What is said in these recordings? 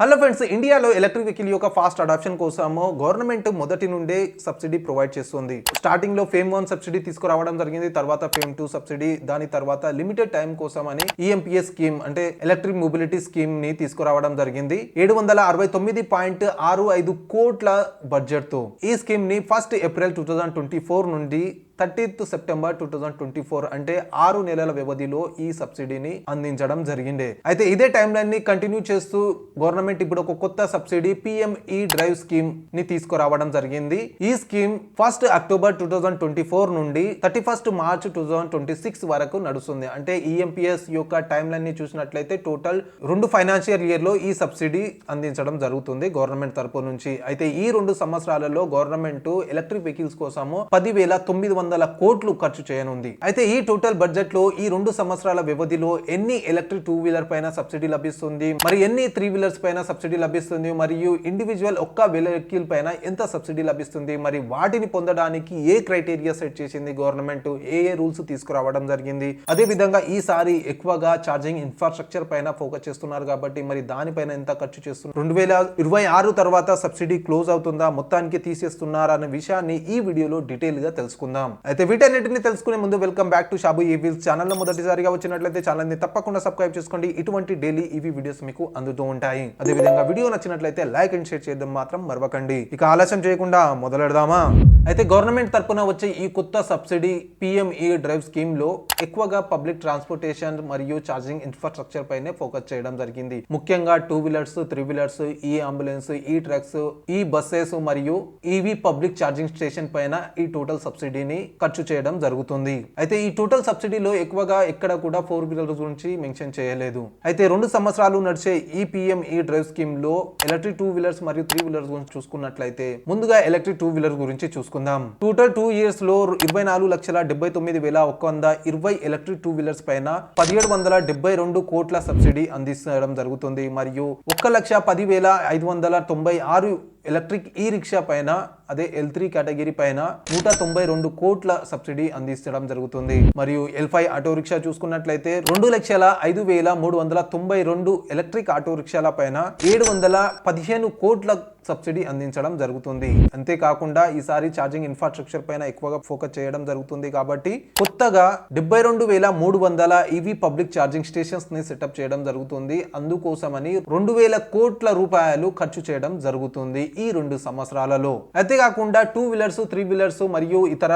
Hello friends, ఇండియాలో electric vehicle యొక్క fast adoption కోసము గవర్నమెంట్ మొదటి నుండే సబ్సిడీ ప్రొవైడ్ చేస్తుంది. స్టార్టింగ్ లో ఫేమ్ 1 సబ్సిడీ తీసుకురావడం జరిగింది. తర్వాత ఫేమ్ 2 సబ్సిడీ, దాని తర్వాత లిమిటెడ్ టైం కోసం అని ఈఎంపీఎస్ స్కీమ్ అంటే ఎలక్ట్రిక్ మొబిలిటీ స్కీమ్ ని తీసుకురావడం జరిగింది. 769.65 కోట్ల బడ్జెట్ తో ఈ స్కీమ్ ని 1 ఏప్రిల్ 2024 నుండి 30th సెప్టెంబర్ 2024 అంటే 6 నెలల వ్యవధిలో ఈ సబ్సిడీని అందించడం జరిగింది. అయితే ఇదే టైం లైన్ ని కంటిన్యూ చేస్తూ గవర్నమెంట్ ఇప్పుడు ఒక కొత్త సబ్సిడీ పిఎంఈ డ్రైవ్ స్కీమ్ ని తీసుకురావడం జరిగింది. ఈ స్కీమ్ 1 అక్టోబర్ 2024 నుండి 31 మార్చ్ 2026 వరకు నడుస్తుంది. అంటే ఈఎంపీఎస్ యొక్క టైం లైన్ ని చూసినట్లయితే టోటల్ 2 ఫైనాన్షియల్ ఇయర్ లో ఈ సబ్సిడీ అందించడం జరుగుతుంది గవర్నమెంట్ తరపు నుంచి. అయితే ఈ 2 సంవత్సరాలలో గవర్నమెంట్ ఎలక్ట్రిక్ వెహికల్స్ కోసము 10,900 కోట్లు ఖర్చు చేయనుంది. అయితే ఈ టోటల్ బడ్జెట్ లో ఈ 2 సంవత్సరాల వ్యవధిలో ఎన్ని ఎలక్ట్రిక్ 2 వీలర్ పైన సబ్సిడీ లభిస్తుంది, మరి ఎన్ని 3 వీలర్స్ పైన సబ్సిడీ లభిస్తుంది, మరియు ఇండివిజువల్ ఒక్క వెహికల్ పైన ఎంత సబ్సిడీ లభిస్తుంది, మరి వాటిని పొందడానికి ఏ క్రైటీరియా సెట్ చేసింది గవర్నమెంట్, ఏ రూల్స్ తీసుకురావడం జరిగింది. అదే విధంగా ఈసారి ఎక్కువగా ఛార్జింగ్ ఇన్ఫ్రాస్ట్రక్చర్ పైన ఫోకస్ చేస్తున్నారు కాబట్టి మరి దానిపైన ఎంత ఖర్చు చేస్తున్నారు, 2026 తర్వాత సబ్సిడీ క్లోజ్ అవుతుందా, మొత్తానికి తీసేస్తున్నారా అనే విషయాన్ని ఈ వీడియోలో డీటెయిల్ గా తెలుసుకుందాం. అయితే వీటన్నిటిని తెలుసుకునే ముందు వెల్కమ్ బ్యాక్ టు షాబు ఈవీల్స్ ఛానల్. లో మొదటిసారిగా వచ్చినట్లయితే ఛానల్ ని తప్పకుండా సబ్స్క్రైబ్ చేసుకోండి. ఇటువంటి డైలీ ఈవీ వీడియోస్ మీకు అందుతూ ఉంటాయి. అదే విధంగా వీడియో నచ్చినట్లయితే లైక్ అండ్ షేర్ చేయడం మాత్రం మరవకండి. ఇక ఆలస్యం చేయకుండా మొదలెడదామా. అయితే గవర్నమెంట్ తరపున వచ్చే ఈ కొత్త సబ్సిడీ పిఎంఈ డ్రైవ్ స్కీమ్ లో ఎక్కువగా పబ్లిక్ ట్రాన్స్పోర్టేషన్ మరియు ఛార్జింగ్ ఇన్ఫ్రాస్ట్రక్చర్ పైనే ఫోకస్ చేయడం జరిగింది. ముఖ్యంగా 2 వీలర్స్, 3 వీలర్స్, ఈ అంబులెన్స్, ఈ ట్రక్స్, ఈ బస్సెస్ మరియు ఈవీ పబ్లిక్ ఛార్జింగ్ స్టేషన్ పైన ఈ టోటల్ సబ్సిడీని ఖర్చు చేయడం జరుగుతుంది. అయితే ఈ టోటల్ సబ్సిడీలో ఎక్కువగా ఎక్కడ కూడా 4 వీలర్స్ గురించి మెన్షన్ చేయలేదు. అయితే 2 సంవత్సరాలు నడిచే ఈ పిఎంఈ డ్రైవ్ స్కీమ్ లో ఎలక్ట్రిక్ 2 వీలర్స్ మరియు 3 వీలర్స్ గురించి చూసుకున్నట్లయితే ముందుగా ఎలక్ట్రిక్ 2 వీలర్ గురించి చూసుకుందాం. టోటల్ 2 ఇయర్స్ లో 24,79,120 ఎలక్ట్రిక్ 2 వీలర్స్ పైన 1,772 కోట్ల సబ్సిడీ అందించడం జరుగుతుంది. మరియు 1,10,596 ఎలక్ట్రిక్ ఈ రిక్షా పైన, అదే L3 కేటగిరీ పైన 192 కోట్ల సబ్సిడీ అందించడం జరుగుతుంది. మరియు L5 ఆటో రిక్షా చూసుకున్నట్లయితే 2,05,392 ఎలక్ట్రిక్ ఆటో రిక్షాల పైన 715 కోట్ల సబ్సిడీ అందించడం జరుగుతుంది. అంతేకాకుండా ఈసారి ఛార్జింగ్ ఇన్ఫ్రాస్ట్రక్చర్ పైన ఎక్కువగా ఫోకస్ చేయడం జరుగుతుంది కాబట్టి కొత్తగా 72,300 ఈవీ పబ్లిక్ ఛార్జింగ్ స్టేషన్స్ ని సెటప్ చేయడం జరుగుతుంది. అందుకోసమని 2,000 కోట్ల రూపాయలు ఖర్చు చేయడం జరుగుతుంది ఈ 2 సంవత్సరాలలో. అంతేకాకుండా 2 వీలర్స్, 3 వీలర్స్ మరియు ఇతర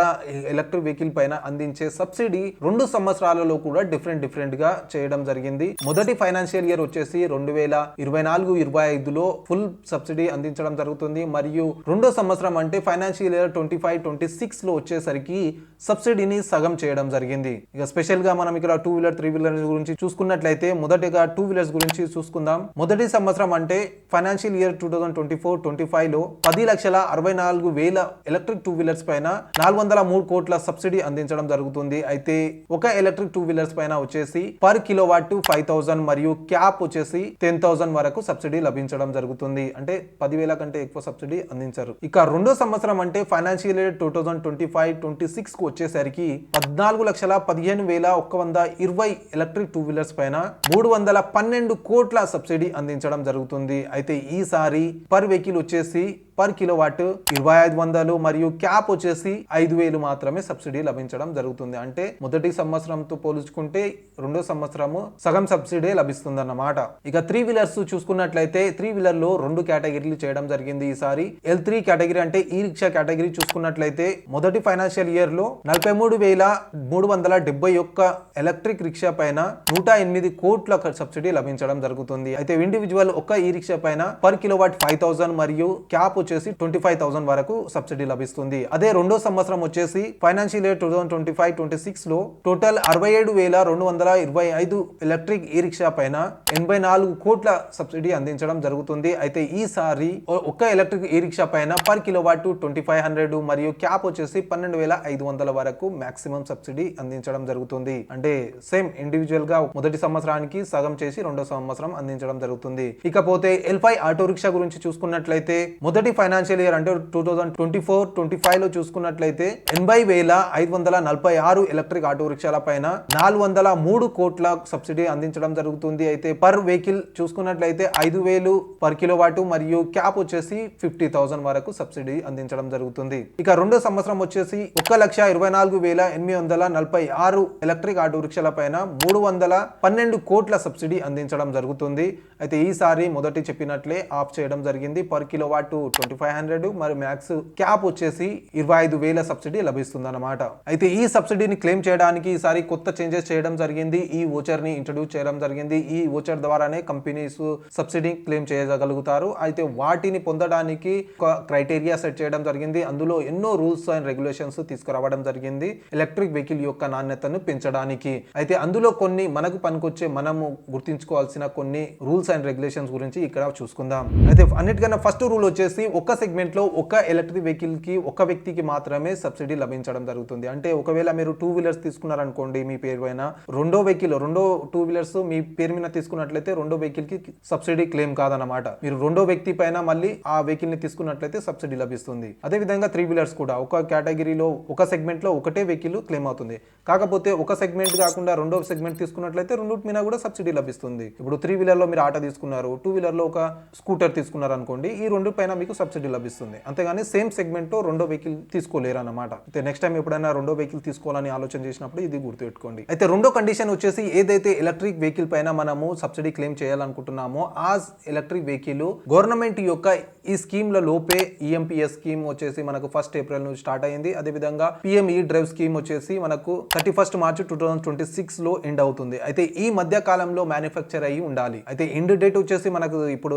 ఎలక్ట్రిక్ వెహికల్ పైన అందించే సబ్సిడీ 2 సంవత్సరాలలో కూడా డిఫరెంట్ గా చేయడం జరిగింది. మొదటి ఫైనాన్షియల్ ఇయర్ వచ్చేసి 2024-25 లో ఫుల్ సబ్సిడీ అందించడం జరుగుతుంది. మరియు 2వ సంవత్సరం అంటే ఫైనాన్షియల్ ఇయర్ 25-26 లో వచ్చేసరికి సబ్సిడీని సగం చేయడం జరిగింది. ఇక స్పెషల్ గా మనం ఇక్కడ 2 వీలర్, 3 వీలర్ గురించి చూసుకున్నట్లయితే మొదటిగా 2 వీలర్స్ గురించి చూసుకుందాం. మొదటి సంవత్సరం అంటే ఫైనాన్షియల్ ఇయర్ 2024-25 లో 10,64,000 ఎలక్ట్రిక్ 2 వీలర్స్ పైన 403 కోట్ల సబ్సిడీ అందించడం జరుగుతుంది. అయితే ఒక ఎలక్ట్రిక్ 2 వీలర్స్ పైన వచ్చేసి పర్ కిలోవాట్ 5,000 మరియు క్యాప్ వచ్చేసి 10,000 వరకు సబ్సిడీ లభించడం జరుగుతుంది. అంటే 10,000 కంటే ఎక్కువ సబ్సిడీ అందించారు. ఇక 2వ సంవత్సరం అంటే ఫైనాన్షియల్ ఇయర్ 2025-26 కు వచ్చేసరికి 14,15,120 ఎలక్ట్రిక్ 2 వీలర్స్ పైన 312 కోట్ల సబ్సిడీ అందించడం జరుగుతుంది. అయితే ఈసారి పర్ వెహికల్ వచ్చేసి పర్ కిలోవాట్ 2,500 మరియు క్యాప్ వచ్చేసి 5,000 మాత్రమే సబ్సిడీ లభించడం జరుగుతుంది. అంటే మొదటి సంవత్సరంతో పోల్చుకుంటే 2వ సంవత్సరము సగం సబ్సిడీ లభిస్తుంది అన్నమాట. ఇక 3 వీలర్స్ చూసుకున్నట్లయితే 3 వీలర్ లో 2 కేటగిరీలు చేయడం జరిగింది ఈసారి. L3 కేటగిరీ అంటే ఈ రిక్షా కేటగిరీ చూసుకున్నట్లయితే మొదటి ఫైనాన్షియల్ ఇయర్ లో 43,371 ఎలక్ట్రిక్ రిక్షా పైన 108 కోట్ల సబ్సిడీ లభించడం జరుగుతుంది. అయితే ఇండివిజువల్ ఒక్క ఈ రిక్షా పైన పర్ కిలోవాట్ 5,000 మరియు క్యాప్ వచ్చేసి 25,000 వరకు సబ్సిడీ లభిస్తుంది. అదే 2వ సంవత్సరం వచ్చేసి ఫైనాన్షియల్ ఇయర్ 2025-26 లో టోటల్ 67,225 ఎలక్ట్రిక్ ఈ రిక్షా పైన 84 కోట్ల సబ్సిడీ అందించడం జరుగుతుంది. అయితే ఈసారి ఒక ఎలక్ట్రిక్ ఈ రిక్షా పైన పర్ కిలోవాట్ 2,500 మరియు క్యాప్ వచ్చేసి 12,500 వరకు మాక్సిమం సబ్సిడీ అందించడం జరుగుతుంది. అంటే సేమ్ ఇండివిజువల్ గా మొదటి సంవత్సరానికి సగం చేసి 2వ సంవత్సరం అందించడం జరుగుతుంది. ఇకపోతే L5 ఆటో రిక్షా గురించి చూసుకున్నట్లయితే మొదటి ఫైనాన్షియల్ ఇయర్ అంటే 2024-25 లో చూసుకున్నట్లయితే 80,546 ఎలక్ట్రిక్ ఆటో రిక్షాల పైన 403 కోట్ల సబ్సిడీ అందించడం జరుగుతుంది. అయితే పర్ వెహికల్ చూసుకున్నట్లయితే 5,000 పర్ కిలోవాట్ మరియు క్యాప్ వచ్చేసి 50,000 వరకు సబ్సిడీ అందించడం జరుగుతుంది. ఇక రెండో సంవత్సరం వచ్చేసి 1,24,846 ఎలక్ట్రిక్ ఆటో రిక్షాల పైన 312 కోట్ల సబ్సిడీ అందించడం జరుగుతుంది. అయితే ఈసారి మొదటి చెప్పినట్లే ఆఫ్ చేయడం జరిగింది. పర్ కిలోవాట్ 2500 మరి మ్యాక్స్ క్యాప్ వచ్చేసి 25,000 సబ్సిడీ లభిస్తుంది అన్నమాట. అయితే ఈ సబ్సిడీని క్లెయిమ్ చేయడానికి ఈసారి కొత్త చేంజెస్ చేయడం జరిగింది. ఈ ఓచర్ ని ఇంట్రడ్యూస్ చేయడం జరిగింది. ఈ ఓచర్ ద్వారానే కంపెనీస్ సబ్సిడీ క్లెయిమ్ చేయగలుగుతారు. అయితే వాటిని పొందడానికి ఒక క్రైటీరియా సెట్ చేయడం జరిగింది. అందులో ఎన్నో రూల్స్ అండ్ రెగ్యులేషన్స్ తీసుకురావడం జరిగింది ఎలక్ట్రిక్ వెహికల్ యొక్క నాణ్యతను పెంచడానికి. అయితే అందులో కొన్ని మనకు పనికొచ్చే మనము గుర్తించుకోవాల్సిన కొన్ని రూల్స్ అండ్ రెగ్యులేషన్స్ గురించి ఇక్కడ చూసుకుందాం. అయితే అన్నిటికన్నా ఫస్ట్ రూల్ వచ్చేసి ఒక సెగ్మెంట్ లో ఒక ఎలక్ట్రిక్ వెహికల్ కి ఒక వ్యక్తికి మాత్రమే సబ్సిడీ లభించడం జరుగుతుంది. అంటే ఒకవేళ మీరు 2 వీలర్స్ తీసుకున్నారనుకోండి మీ పేరు పైన, రెండో 2 వీలర్స్ మీ పేరు మీద తీసుకున్నట్లయితే రెండో వెహికల్ కి సబ్సిడీ క్లెయిమ్ కాదన్నమాట. మీరు రెండో వ్యక్తి పైన మళ్ళీ ఆ వెహికల్ ని తీసుకున్నట్లయితే సబ్సిడీ లభిస్తుంది. అదే విధంగా 3 వీలర్స్ కూడా ఒక కేటగిరీలో ఒక సెగ్మెంట్ లో ఒకటే వెహికల్ క్లెయిమ్ అవుతుంది. కాకపోతే ఒక సెగ్మెంట్ కాకుండా రెండో సెగ్మెంట్ తీసుకున్నట్లయితే రెండు మీద కూడా సబ్సిడీ లభిస్తుంది. ఇప్పుడు 3 వీలర్ లో మీరు ఆటో తీసుకున్నారు, 2 వీలర్ లో ఒక స్కూటర్ తీసుకున్నారు అనుకోండి, ఈ రెండు పైన మీకు సబ్సిడీ లభిస్తుంది. అంతేగాని సేమ్ సెగ్మెంట్ లో రెండో వెహికల్ తీసుకోలేరు అన్నమాట. అయితే నెక్స్ట్ టైం ఎప్పుడైనా రెండో వెహికల్ తీసుకోవాలని ఆలోచన చేసినప్పుడు ఇది గుర్తుపెట్టుకోండి. అయితే రెండో కండిషన్ వచ్చేసి ఏదైతే ఎలక్ట్రిక్ వెహికల్ పైన మనము సబ్సిడీ క్లెయిమ్ చేయాలనుకుంటున్నామో ఆ ఎలక్ట్రిక్ వెహికల్ గవర్నమెంట్ యొక్క ఈ స్కీమ్ ల లోపే ఈఎంపీఎస్ స్కీమ్ వచ్చేసి మనకు 1 ఏప్రిల్ నుంచి స్టార్ట్ అయింది. అదే విధంగా పిఎంఈ డ్రైవ్ స్కీమ్ వచ్చేసి మనకు 31 మార్చి 2026 లో ఎండ్ అవుతుంది. అయితే ఈ మధ్య కాలంలో మ్యానుఫ్యాక్చర్ అయ్యి ఉండాలి. అయితే ఎండ్ డేట్ వచ్చేసి మనకు ఎప్పుడు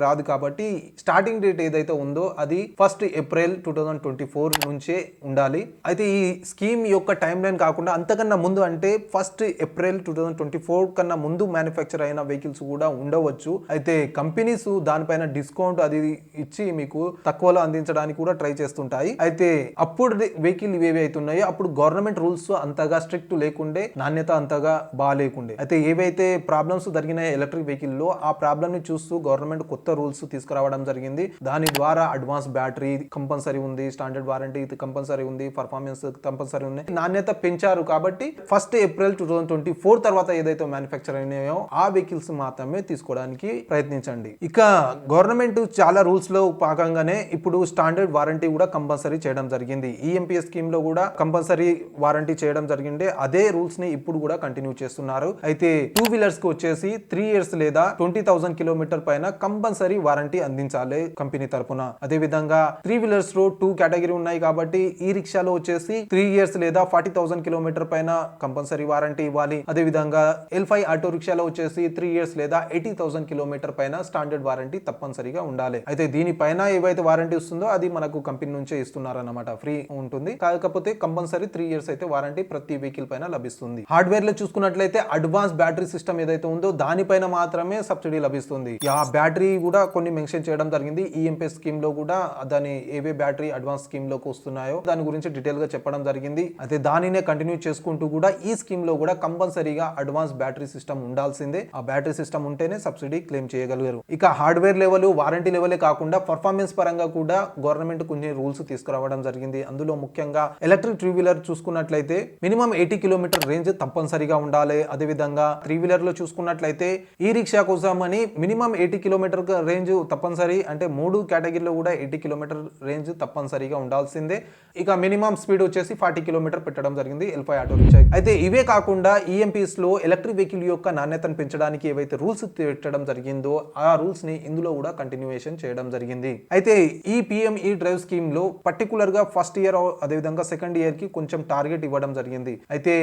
రాదు కాబట్టి స్టార్టింగ్ డేట్ ఏదైతే ఉందో అది 1 ఏప్రిల్ 2024 నుంచే ఉండాలి. అయితే ఈ స్కీమ్ యొక్క టైం లైన్ కాకుండా అంతకన్నా ముందు అంటే 1 ఏప్రిల్ 2024 కన్నా ముందు మ్యానుఫ్యాక్చర్ అయిన వెహికల్స్ కూడా ఉండవచ్చు. అయితే కంపెనీస్ దానిపైన డిస్కౌంట్ అది ఇచ్చి మీకు తక్కువలో అందించడానికి కూడా ట్రై చేస్తుంటాయి. అయితే అప్పుడు వెహికల్ ఏవి అవుతున్నాయో అప్పుడు గవర్నమెంట్ రూల్స్ అంతగా స్ట్రిక్ట్ లేకుండే, నాణ్యత అంతగా బాగాలేకుండే. అయితే ఏవైతే ప్రాబ్లమ్స్ జరిగినాయి ఎలక్ట్రిక్ వెహికల్ లో ఆ ప్రాబ్లమ్ ని చూస్తూ గవర్నమెంట్ కొత్త రూల్స్ తీసుకురావడం జరిగింది. దాని ద్వారా అడ్వాన్స్ బ్యాటరీ కంపల్సరీ ఉంది, స్టాండర్డ్ వారంటీ కంపల్సరీ ఉంది, పర్ఫార్మెన్స్ కంపల్సరీ ఉంది, నాణ్యత పెంచారు. కాబట్టి 1 ఏప్రిల్ 2024 తర్వాత ఏదైతే మ్యానుఫ్యాక్చర్ అయినాయో ఆ వెహికల్స్ మాత్రమే తీసుకోవడానికి ప్రయత్నించండి. ఇక గవర్నమెంట్ చాలా రూల్స్ లో భాగంగానే ఇప్పుడు స్టాండర్డ్ వారంటీ కూడా కంపల్సరీ చేయడం జరిగింది. ఈఎంపీఎస్ స్కీమ్ లో కూడా కంపల్సరీ వారంటీ చేయడం జరిగింది. అదే రూల్స్ ని ఇప్పుడు కూడా కంటిన్యూ చేస్తున్నారు. అయితే 2 వీలర్స్ కి వచ్చేసి 3 ఇయర్స్ లేదా 20,000 కిలోమీటర్ పైన కంపల్సరీ వారంటీ అందించాలి కంపెనీ తరపున. అదే విధంగా 3 వీలర్స్ లో 2 కేటగిరీ ఉన్నాయి కాబట్టి ఈ రిక్షాలో వచ్చేసి 3 ఇయర్స్ లేదా 40,000 కిలోమీటర్ పైన కంపల్సరీ వారంటీ ఇవ్వాలి. అదే విధంగా L5 ఆటో రిక్షాలో వచ్చేసి 3 ఇయర్స్ లేదా 80,000 కిలోమీటర్ పైన స్టాండర్డ్ వారంటీ తప్పనిసరిగా ఉండాలి. అయితే దీనిపైన ఏవైతే వారంటీ వస్తుందో అది మనకు కంపెనీ నుంచే ఇస్తున్నారు అన్నమాట, ఫ్రీ ఉంటుంది. కాకపోతే కంపల్సరీ 3 ఇయర్స్ అయితే వారంటీ ప్రతి వెహికల్ పైన లభిస్తుంది. హార్డ్వేర్ లో చూసుకున్నట్లయితే అడ్వాన్స్ బ్యాటరీ సిస్టమ్ ఏదైతే ఉందో దానిపైన మాత్రమే సబ్సిడీ లభిస్తుంది. ఆ బ్యాటరీ కూడా కొన్ని మెన్షన్ చేయడం జరిగింది. ఈఎంపీ స్కీమ్ లో కూడా దాని ఏవే బ్యాటరీ అడ్వాన్స్ స్కీమ్ లోకి వస్తున్నాయో దాని గురించి డీటెయిల్ గా చెప్పడం జరిగింది. అయితే దానినే కంటిన్యూ చేసుకుంటూ కూడా ఈ స్కీమ్ లో కూడా కంపల్సరీగా అడ్వాన్స్ బ్యాటరీ సిస్టమ్ ఉండాల్సిందే. ఆ బ్యాటరీ సిస్టమ్ ఉంటేనే సబ్సిడీ క్లెయిమ్ చేయగలరు. ఇక హార్డ్వేర్ లెవెల్, వారంటీ లెవెలే కాకుండా పర్ఫార్మెన్స్ పరంగా కూడా గవర్నమెంట్ కొన్ని రూల్స్ తీసుకురావడం జరిగింది. అందులో ముఖ్యంగా ఎలక్ట్రిక్ 3 వీలర్ చూసుకున్నట్లయితే మినిమం 80 కిలోమీటర్ రేంజ్ తప్పనిసరిగా ఉండాలి. అదే విధంగా 3 వీలర్ లో చూసుకున్నట్లయితే ఈ రిక్షా కోసం అని మినిమం 80 కిలోమీటర్ రేంజ్ తప్పనిసరి. అంటే 3 కేటగిరీలో కూడా 80 కిలోమీటర్ రేంజ్ తప్పనిసరిగా ఉండాల్సిందే. ఇక మినిమం స్పీడ్ వచ్చేసి 40 కిలోమీటర్ పెట్టడం జరిగింది L5 ఆటో రిక్షా. అయితే ఇవే కాకుండా ఈఎంపీఎస్ లో ఎలక్ట్రిక్ వెహికల్ యొక్క నాణ్యతను పెంచడానికి ఏవైతే రూల్స్ పెట్టడం జరిగిందో ఆ రూల్స్ ని ఇందులో కూడా కంటిన్యూయేషన్ చేయడం జరిగింది. అయితే ఈ పిఎంఈ డ్రైవ్ స్కీమ్ లో పర్టికులర్ గా ఫస్ట్ ఇయర్ అదే విధంగా సెకండ్ ఇయర్ కి కొంచెం టార్గెట్ ఇవ్వడం జరిగింది. అయితే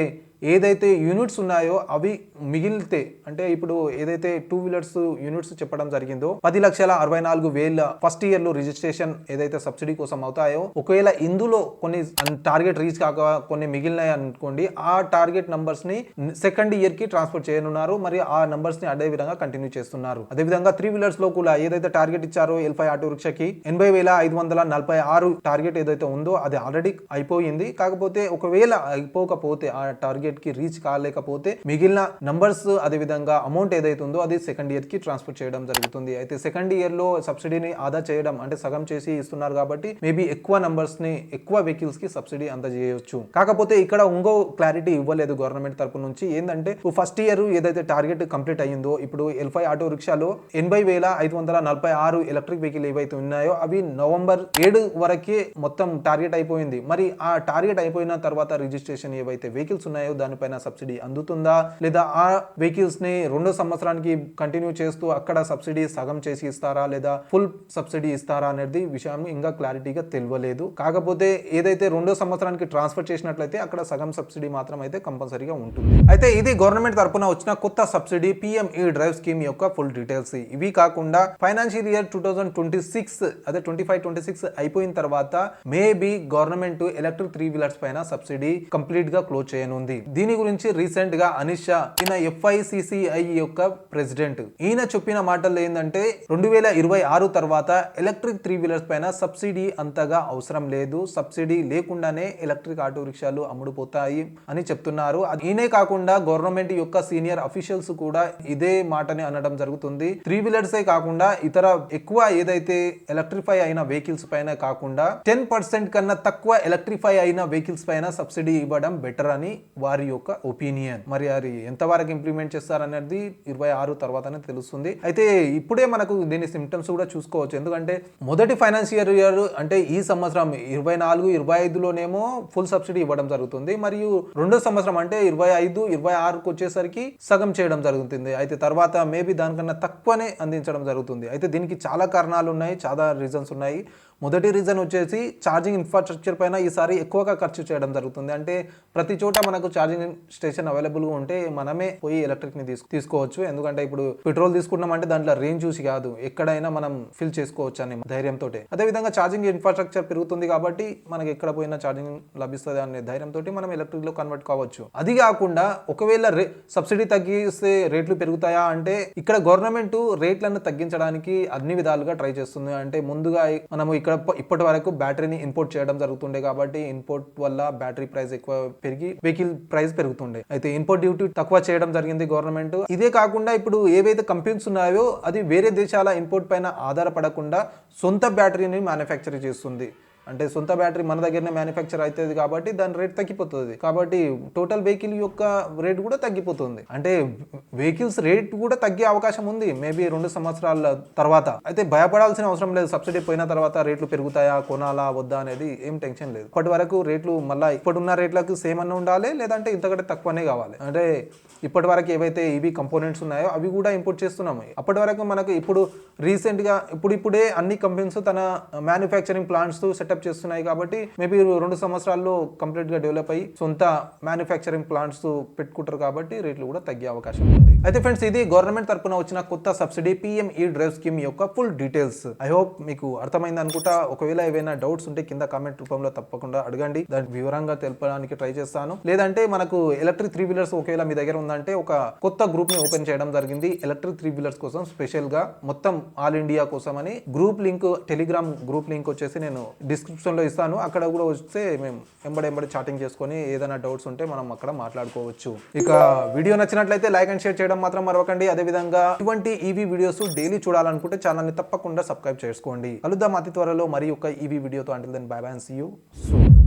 ఏదైతే యూనిట్స్ ఉన్నాయో అవి మిగిలితే, అంటే ఇప్పుడు ఏదైతే 2 వీలర్స్ యూనిట్స్ చెప్పడం జరిగిందో 10,64,000 ఫస్ట్ ఇయర్ లో రిజిస్ట్రేషన్ ఏదైతే సబ్సిడీ కోసం అవుతాయో, ఒకవేళ ఇందులో కొన్ని టార్గెట్ రీచ్ కాక కొన్ని మిగిలినాయి అనుకోండి, ఆ టార్గెట్ నంబర్స్ ని సెకండ్ ఇయర్ కి ట్రాన్స్ఫర్ చేయనున్నారు. మరి ఆ నంబర్స్ ని అదే విధంగా కంటిన్యూ చేస్తున్నారు. అదే విధంగా 3 వీలర్స్ లో కూడా ఏదైతే టార్గెట్ ఇచ్చారో L5 ఆటో రిక్షాకి 80,546 టార్గెట్ ఏదైతే ఉందో అది ఆల్రెడీ అయిపోయింది. కాకపోతే ఒకవేళ అయిపోకపోతే ఆ టార్గెట్ టార్గెట్ కి రీచ్ కాలేకపోతే మిగిలిన నంబర్స్ అదే విధంగా అమౌంట్ ఏదైతే ఉందో అది సెకండ్ ఇయర్ కి ట్రాన్స్ఫర్ చేయడం జరుగుతుంది. అయితే సెకండ్ ఇయర్ లో సబ్సిడీని ఆదా చేయడం అంటే సగం చేసి ఇస్తున్నారు కాబట్టి మేబీ ఎక్కువ నంబర్స్ ని ఎక్కువ వెహికల్స్ కి సబ్సిడీ అందజేయొచ్చు. కాకపోతే ఇక్కడ ఇంకో క్లారిటీ ఇవ్వలేదు గవర్నమెంట్ తరపు నుంచి. ఏంటంటే ఫస్ట్ ఇయర్ ఏదైతే టార్గెట్ కంప్లీట్ అయ్యిందో ఇప్పుడు L5 ఆటో రిక్షాలో 80,546 ఎలక్ట్రిక్ వెహికల్ ఏవైతే ఉన్నాయో అవి నవంబర్ 7 వరకే మొత్తం టార్గెట్ అయిపోయింది. మరి ఆ టార్గెట్ అయిపోయిన తర్వాత రిజిస్ట్రేషన్ ఏవైతే వెహికల్స్ ఉన్నాయో దానిపైన సబ్సిడీ అందుతుందా లేదా ఆ వెహికల్స్ ని 2 సంవత్సరానికి కంటిన్యూ చేస్తూ అక్కడ సబ్సిడీ సగం చేసి ఇస్తారా లేదా ఫుల్ సబ్సిడీ ఇస్తారా అనేది విషయం ఇంకా క్లారిటీగా తెలియలేదు. కాకపోతే ఏదైతే 2 సంవత్సరానికి ట్రాన్స్ఫర్ చేసినట్లయితే అక్కడ సగం సబ్సిడీ మాత్రం అయితే కంపల్సరీగా ఉంటుంది. అయితే ఇది గవర్నమెంట్ తరపున వచ్చిన కొత్త సబ్సిడీ PME డ్రైవ్ స్కీమ్ యొక్క ఫుల్ డీటెయిల్స్. ఇవి కాకుండా ఫైనాన్షియల్ ఇయర్ 2026 అదే 25-26 అయిపోయిన తర్వాత మేబీ గవర్నమెంట్ ఎలక్ట్రిక్ 3 వీలర్స్ పైన సబ్సిడీ కంప్లీట్ గా క్లోజ్ చేయనుంది. దీని గురించి రీసెంట్ గా అనిష్ షా ఈయన FICCI యొక్క ప్రెసిడెంట్ ఈయన చెప్పిన మాటలు ఏంటంటే 2026 తర్వాత ఎలక్ట్రిక్ 3 వీలర్స్ పైన సబ్సిడీ అంతగా అవసరం లేదు, సబ్సిడీ లేకుండానే ఎలక్ట్రిక్ ఆటో రిక్షాలు అమ్ముడుపోతాయి అని చెప్తున్నారు. ఈయనే కాకుండా గవర్నమెంట్ యొక్క సీనియర్ అఫీషియల్స్ కూడా ఇదే మాటని అనడం జరుగుతుంది. 3 వీలర్సే కాకుండా ఇతర ఎక్కువ ఏదైతే ఎలక్ట్రిఫై అయిన వెహికల్స్ పైన కాకుండా 10% కన్నా తక్కువ ఎలక్ట్రిఫై అయిన వెహికల్స్ పైన సబ్సిడీ ఇవ్వడం బెటర్ అని వారి యొక్క ఒపీనియన్. మరి అది ఎంతవరకు ఇంప్లిమెంట్ చేస్తారనేది 26 తర్వాతనే తెలుస్తుంది. అయితే ఇప్పుడే మనకు దీని సిమ్టమ్స్ కూడా చూసుకోవచ్చు. ఎందుకంటే మొదటి ఫైనాన్షియల్ ఇయర్ అంటే ఈ సంవత్సరం 24-25లోనేమో ఫుల్ సబ్సిడీ ఇవ్వడం జరుగుతుంది. మరియు రెండో సంవత్సరం అంటే 25-26కు వచ్చేసరికి సగం చేయడం జరుగుతుంది. అయితే తర్వాత మేబీ దానికన్నా తక్కువనే అందించడం జరుగుతుంది. అయితే దీనికి చాలా కారణాలు ఉన్నాయి, చాలా రీజన్స్ ఉన్నాయి. మొదటి రీజన్ వచ్చేసి ఛార్జింగ్ ఇన్ఫ్రాస్ట్రక్చర్ పైన ఈసారి ఎక్కువగా ఖర్చు చేయడం జరుగుతుంది. అంటే ప్రతి చోట మనకు ఛార్జింగ్ స్టేషన్ అవైలబుల్గా ఉంటే మనమే పోయి ఎలక్ట్రిక్ని తీసుకోవచ్చు. ఎందుకంటే ఇప్పుడు పెట్రోల్ తీసుకున్నామంటే దాంట్లో రేంజ్ చూసి కాదు, ఎక్కడైనా మనం ఫిల్ చేసుకోవచ్చు అనే ధైర్యంతో. అదేవిధంగా ఛార్జింగ్ ఇన్ఫ్రాస్ట్రక్చర్ పెరుగుతుంది కాబట్టి మనకి ఎక్కడ పోయినా ఛార్జింగ్ లభిస్తుంది అనే ధైర్యంతో మనం ఎలక్ట్రిక్లో కన్వర్ట్ కావచ్చు. అది కాకుండా ఒకవేళ సబ్సిడీ తగ్గిస్తే రేట్లు పెరుగుతాయా అంటే ఇక్కడ గవర్నమెంట్ రేట్లను తగ్గించడానికి అన్ని విధాలుగా ట్రై చేస్తుంది. అంటే ముందుగా మనం ఇక్కడ ఇప్పటి వరకు బ్యాటరీని ఇంపోర్ట్ చేయడం జరుగుతుండే కాబట్టి ఇంపోర్ట్ వల్ల బ్యాటరీ ప్రైస్ ఎక్కువ పెరిగి వెహికల్ ప్రైస్ పెరుగుతుండే. అయితే ఇంపోర్ట్ డ్యూటీ తక్కువ చేయడం జరిగింది గవర్నమెంట్. ఇదే కాకుండా ఇప్పుడు ఏవైతే కంపెనీస్ ఉన్నాయో అది వేరే దేశాల ఇంపోర్ట్ పైన ఆధారపడకుండా సొంత బ్యాటరీని మ్యానుఫ్యాక్చర్ చేస్తుంది. అంటే సొంత బ్యాటరీ మన దగ్గరనే మ్యానుఫ్యాక్చర్ అవుతుంది కాబట్టి దాని రేట్ తగ్గిపోతుంది. కాబట్టి టోటల్ వెహికల్ యొక్క రేట్ కూడా తగ్గిపోతుంది. అంటే వెహికల్స్ రేట్ కూడా తగ్గే అవకాశం ఉంది మేబీ 2 సంవత్సరాల తర్వాత. అయితే భయపడాల్సిన అవసరం లేదు. సబ్సిడీ పోయిన తర్వాత రేట్లు పెరుగుతాయా, కొనాలా వద్దా అనేది ఏం టెన్షన్ లేదు. ఇప్పటి వరకు రేట్లు మళ్ళీ ఇప్పుడున్న రేట్లకు సేమ్ అన్న ఉండాలి, లేదంటే ఇంతకంటే తక్కువనే కావాలి. అంటే ఇప్పటి వరకు ఏవైతే ఇవి కంపోనెంట్స్ ఉన్నాయో అవి కూడా ఇంపోర్ట్ చేస్తున్నాము. అప్పటి వరకు మనకు ఇప్పుడు రీసెంట్గా ఇప్పుడే అన్ని కంపెనీస్ తన మ్యానుఫ్యాక్చరింగ్ ప్లాంట్స్ సెటప్ చేస్తున్నాయి కాబట్టి మేబీ 2 సంవత్సరాల్లో కంప్లీట్ గా డెవలప్ అయ్యి సొంత మ్యానుఫ్యాక్చరింగ్ ప్లాంట్స్ పెట్టుకుంటారు కాబట్టి రేట్లు కూడా తగ్గే అవకాశం ఉంది. అయితే ఫ్రెండ్స్ ఇది గవర్నమెంట్ తరపున వచ్చిన కొత్త సబ్సిడీ PME డ్రైవ్ స్కీమ్ యొక్క ఫుల్ డీటెయిల్స్. ఐ హోప్ మీకు అర్థమైంది అనుకుంటా. ఒకవేళ ఏవైనా డౌట్స్ ఉంటే కింద కామెంట్ రూపంలో తప్పకుండా అడగండి, దాన్ని వివరంగా తెలపడానికి ట్రై చేస్తాను. లేదంటే మనకు ఎలక్ట్రిక్ 3 వీలర్స్ ఒకవేళ మీ దగ్గర ఉందంటే ఒక కొత్త గ్రూప్ ని ఓపెన్ చేయడం జరిగింది ఎలక్ట్రిక్ 3 వీలర్స్ కోసం స్పెషల్ గా మొత్తం ఆల్ ఇండియా కోసం అని. Group link Telegram group link వచ్చేసి నేను డిస్క్రిప్షన్ లో ఇస్తాను. అక్కడ కూడా వస్తే మేము ఎంబడి చాటింగ్ చేసుకొని ఏదైనా డౌట్స్ ఉంటే మనం అక్కడ మాట్లాడుకోవచ్చు. ఇక వీడియో నచ్చినట్లయితే లైక్ అండ్ షేర్ చేయడం మాత్రం మరవకండి. అదేవిధంగా ఇటువంటి ఈవీ వీడియోస్ డైలీ చూడాలనుకుంటే ఛానల్ ని తప్పకుండా సబ్స్క్రైబ్ చేసుకోండి. కలుద్దాం అతి త్వరలో మరి ఒక ఈవీ వీడియోతో. Until then bye bye and see you soon.